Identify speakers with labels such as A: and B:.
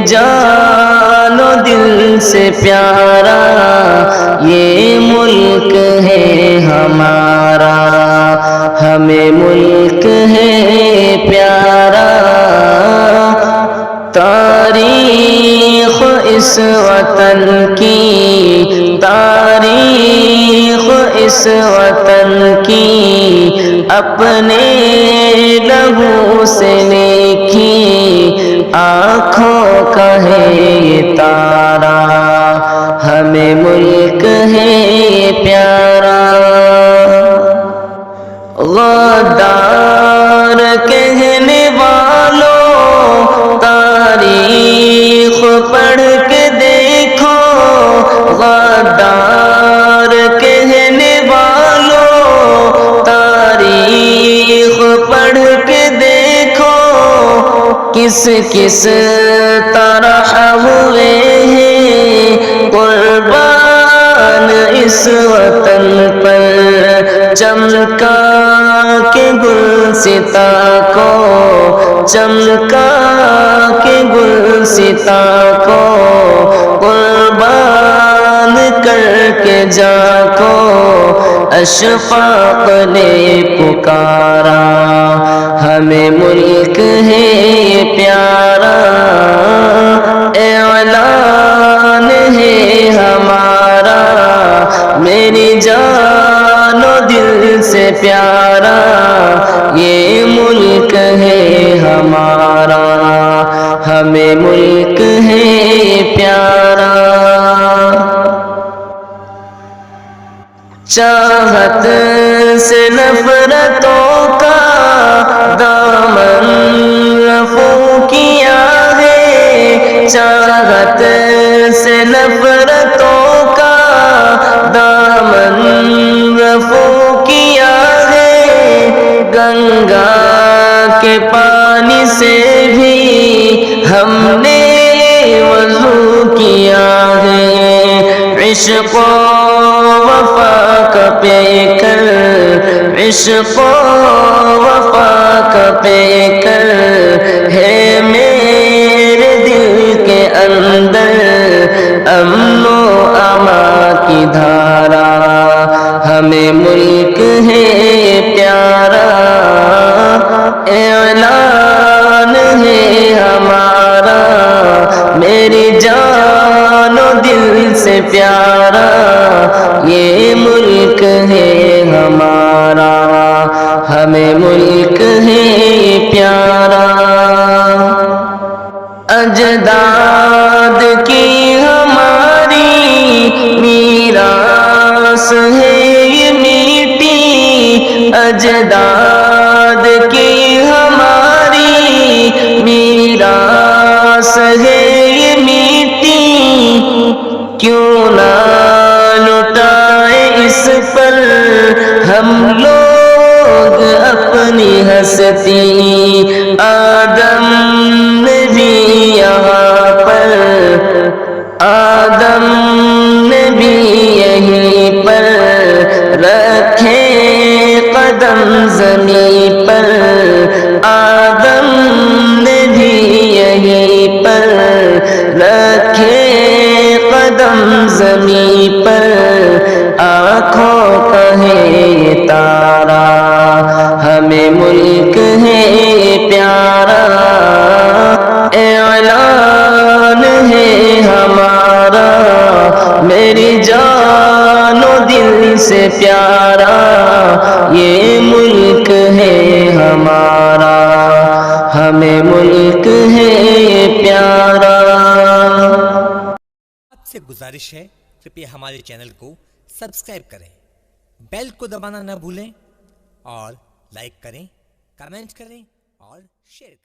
A: جان و دل سے پیارا یہ ملک ہے ہمارا، ہمیں ملک ہے پیارا۔ تاریخ اس وطن کی، تاریخ اس وطن کی اپنے لہو سے لکھی، آنکھوں کا ہے یہ تارا، ہمیں ملک ہے پیارا۔ غدار کہنے والوں تاریخ پڑھ کے دیکھو، غدار کہنے والوں تاریخ پڑھ کے دیکھو، کس کس طرح ہوئے ہیں قربان اس وطن پر، چمکا کے گلستہ کو، چمکا کے گلستہ کو قربان کر کے جان کو اشفاق نے پکارا، ہمیں ملک ہے پیارا۔ اعلان ہے ہمارا میری جان و دل سے پیارا، یہ ملک ہے ہمارا، ہمیں ملک ہے پیارا۔ چاہت سے نفرتوں کا دامن رفو کیا ہے، چاہت سے نفرتوں کا دامن رفو کیا ہے، گنگا کے پانی سے بھی ہم نے وضو کیا ہے، عشق و وفا کا پیکر، عشق و وفا کا پیکر ہے میرے دل کے اندر، امن و امان کی دھارا، ہمیں ملک ہے پیارا۔ اعلان ہے ہمارا میری جان و دل سے پیارا، یہ ملک ہے ہمارا، ہمیں ملک ہے پیارا۔ اجداد کی ہماری میراث ہے یہ میٹھی، اجداد کی ہماری میراث ہے یہ میٹھی، کیوں نہ لٹائے اس پر ہم لوگ اپنی ہستی، آدم نے بھی یہاں پر، آدم نے بھی یہیں پر رکھے قدم زمین پر، آدم نے بھی یہیں پر رکھے قدم زمین پر، آنکھوں کا ہے یہ تارا، ہمیں ملک ہے پیارا۔ اعلان ہے ہمارا میری جان و دل سے پیارا، یہ ملک ہے ہمارا، ہمیں ملک ہے پیارا۔
B: آپ سے گزارش ہے کرپیا ہمارے چینل کو سبسکرائب کریں، بیل کو دبانا نہ بھولیں، اور لائک کریں، کمنٹ کریں اور شیئر کریں۔